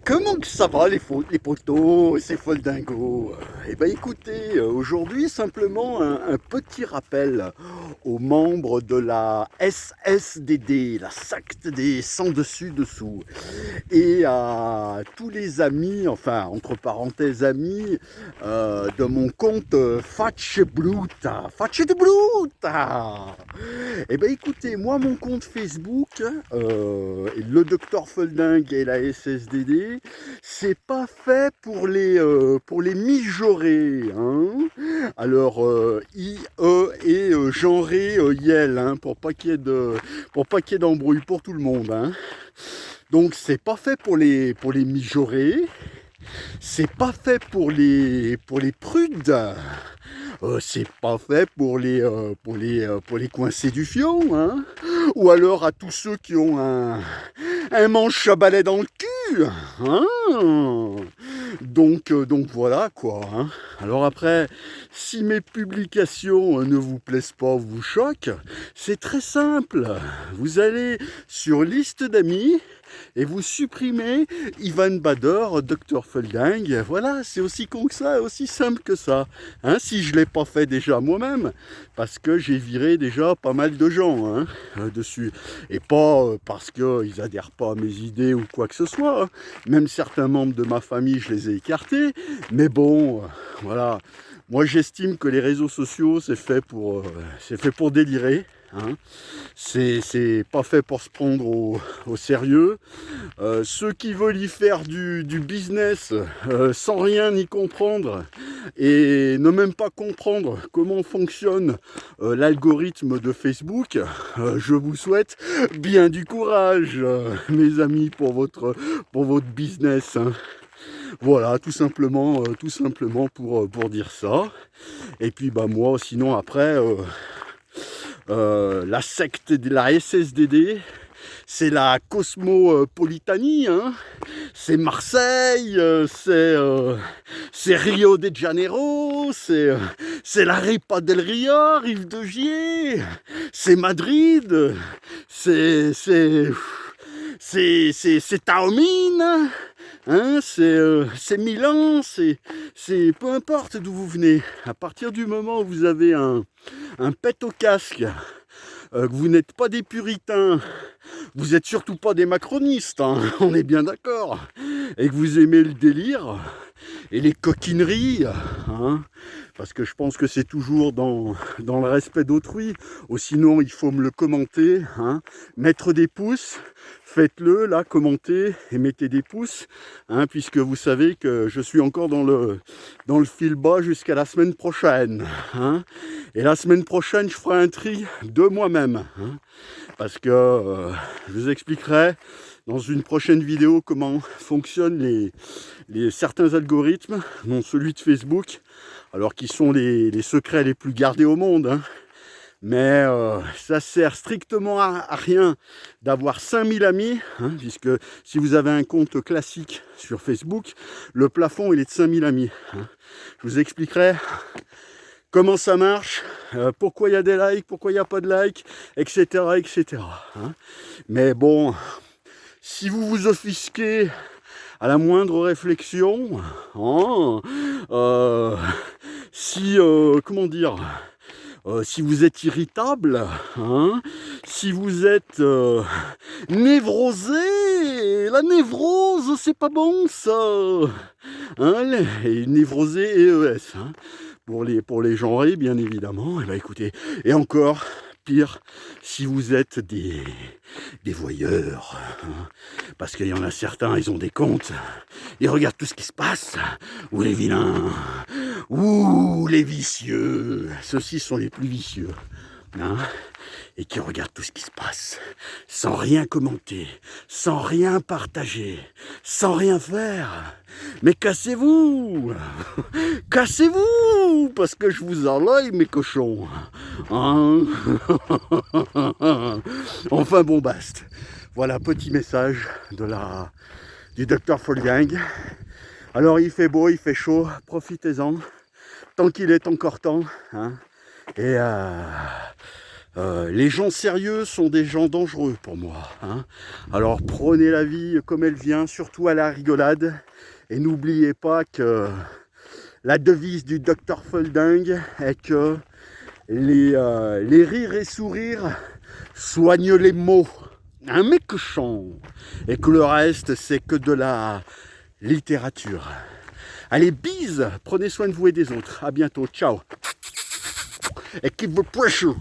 Comment que ça va les potos, ces foldingos? Eh ben écoutez, aujourd'hui simplement un petit rappel aux membres de la SSDD, la secte des sans dessus dessous, et à tous les amis, enfin entre parenthèses amis, de mon compte Fatche de Bluta. Eh ben écoutez, moi mon compte Facebook, le Docteur Folding et la SSDD, c'est pas fait pour les mijaurés, hein. Alors I, E et genré Yel, hein, pour pas qu'il y ait d'embrouille pour tout le monde, hein. Donc c'est pas fait pour les mijaurés, c'est pas fait pour les prudes. C'est pas fait pour les coincés du fion, hein. Ou alors à tous ceux qui ont un manche à balai dans le cul, hein. Donc voilà quoi, hein. Alors après, si mes publications ne vous plaisent pas, vous choquent, c'est très simple. Vous allez sur liste d'amis et vous supprimez Ivan Bader, Dr Folding. Voilà, c'est aussi con que ça, aussi simple que ça. Hein, si je ne l'ai pas fait déjà moi-même, parce que j'ai viré déjà pas mal de gens, hein, dessus. Et pas parce qu'ils adhèrent pas à mes idées ou quoi que ce soit, hein. Même certains membres de ma famille, je les ai écartés. Mais bon, voilà. Moi, j'estime que les réseaux sociaux, c'est fait pour délirer. Hein. C'est pas fait pour se prendre au sérieux. Ceux qui veulent y faire du business sans rien y comprendre et ne même pas comprendre comment fonctionne l'algorithme de Facebook, je vous souhaite bien du courage, mes amis, pour votre business, hein. Voilà, tout simplement pour dire ça. Et puis bah moi, sinon après, la secte de la SSDD, c'est la cosmopolitanie, hein. C'est Marseille, c'est Rio de Janeiro, c'est la Ripa del Rio, Rive de Gier, c'est Madrid, c'est Taormine, hein, c'est Milan, c'est peu importe d'où vous venez. À partir du moment où vous avez un pet au casque, que vous n'êtes pas des puritains, vous êtes surtout pas des macronistes, hein, on est bien d'accord, et que vous aimez le délire et les coquineries, hein, parce que je pense que c'est toujours dans le respect d'autrui, ou sinon il faut me le commenter, hein, mettre des pouces, faites-le là, commentez et mettez des pouces, hein, puisque vous savez que je suis encore dans le fil bas jusqu'à la semaine prochaine, hein. Et la semaine prochaine, je ferai un tri de moi-même, hein, parce que je vous expliquerai dans une prochaine vidéo comment fonctionnent certains algorithmes, dont celui de Facebook, alors qu'ils sont les secrets les plus gardés au monde, hein. Mais ça sert strictement à rien d'avoir 5000 amis, hein, puisque si vous avez un compte classique sur Facebook, le plafond il est de 5000 amis, hein. Je vous expliquerai comment ça marche, pourquoi il y a des likes, pourquoi il n'y a pas de likes, etc. etc. Hein. Mais bon, si vous vous offusquez à la moindre réflexion, hein, comment dire, si vous êtes irritable, hein, si vous êtes névrosé, la névrose, c'est pas bon ça, hein, névrosé et ES, hein, pour les genrés, bien évidemment. Et bah écoutez, et encore pire, si vous êtes des voyeurs, hein, parce qu'il y en a certains, ils ont des comptes, ils regardent tout ce qui se passe, ou les vilains, ou les vicieux, ceux-ci sont les plus vicieux, hein, et qui regardent tout ce qui se passe, sans rien commenter, sans rien partager, sans rien faire. Mais cassez-vous, cassez-vous, parce que je vous enlève mes cochons, hein. Enfin bon, basta. Voilà, petit message du Dr Folding. Alors il fait beau, il fait chaud, profitez-en, tant qu'il est encore temps, hein. Et Les gens sérieux sont des gens dangereux pour moi, hein. Alors prenez la vie comme elle vient, surtout à la rigolade. Et n'oubliez pas que la devise du docteur Folding est que les rires et sourires soignent les maux. Un méchant. Et que le reste, c'est que de la littérature. Allez, bise, prenez soin de vous et des autres. À bientôt, ciao. Et keep the pressure.